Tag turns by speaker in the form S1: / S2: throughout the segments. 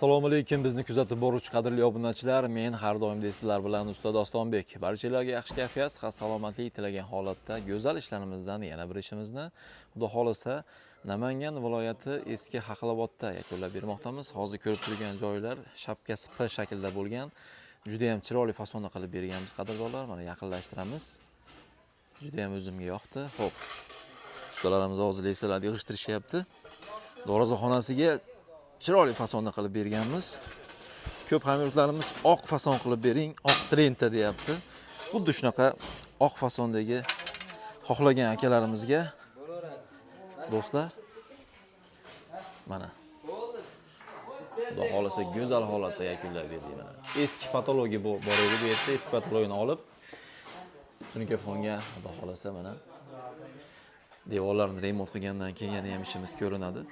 S1: Assalomu alaykum bizni kuzatib boruvchi qadrli obunachilar. Men har doimdek sizlar bilan Usta Dostonbek. Barchalarga yaxshi kayfiyat, sihat salomatlik tilagan holatda go'zal ishlarimizdan yana bir ishimizni Xudo xolasa Namangan viloyati eski Haqlobodda yakunlab bermoqdamiz. Hozir ko'rib turgan joylar shapkasi P shaklda bo'lgan, juda ham chiroyli fasonda qilib berganmiz qadrdonlar. Mana yaqinlashtiramiz. Juda ham o'zimga yoqdi. Xo'p. Ustalarimiz hozir lesalarni yig'ishtirishyapti. Dorozaxonasiga chiroyli fasonda qilib berganmiz. Ko'p hamyurtlarimiz oq fason qilib bering, oq trendda deyapti. Xuddi shunaqa oq fasondagi xohlagan akalarimizga do'stlar mana Xudo xolasa go'zal holatda yakunlab berdik mana. Eski patologiya bor edi bu yerda, eski patologiyani olib tunikafonga Xudo xolasa mana devorlarni remont qilgandan keyin yana ham ishimiz ko'rinadi.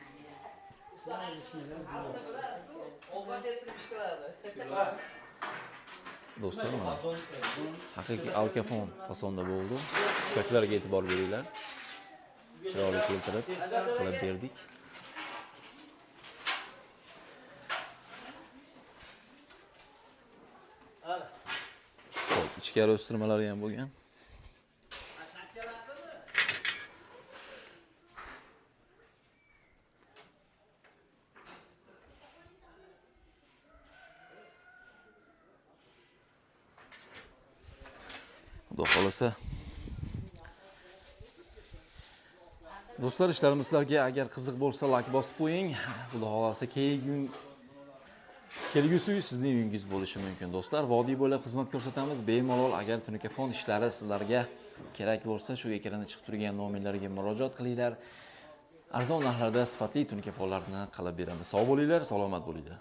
S1: Do'stlar mana haqiqiy alkafon fasonda bo'ldi. Cho'klarga e'tibor beringlar. Chiroyli keltirib qilib berdik. Xo'p, ichkari o'stirmalari ham bo'lgan. Xudo xolasa do'stlar, ishlarimiz sizlarga agar qiziq bo'lsa like bosib qo'ying. Xudo xolasa kelgusi uy sizning uyingiz bo'lishi mumkin do'stlar. Vodiy bo'ylab xizmat ko'rsatamiz bemalol. Agar tunikafon ishlari sizlarga kerak bo'lsa, shu ekranda chiqib turgan nomerlarga murojaat qilinglar. Arzon narxlarda sifatli tunikafonlarni qilib beramiz. Sog' bo'linglar, salomat bo'linglar.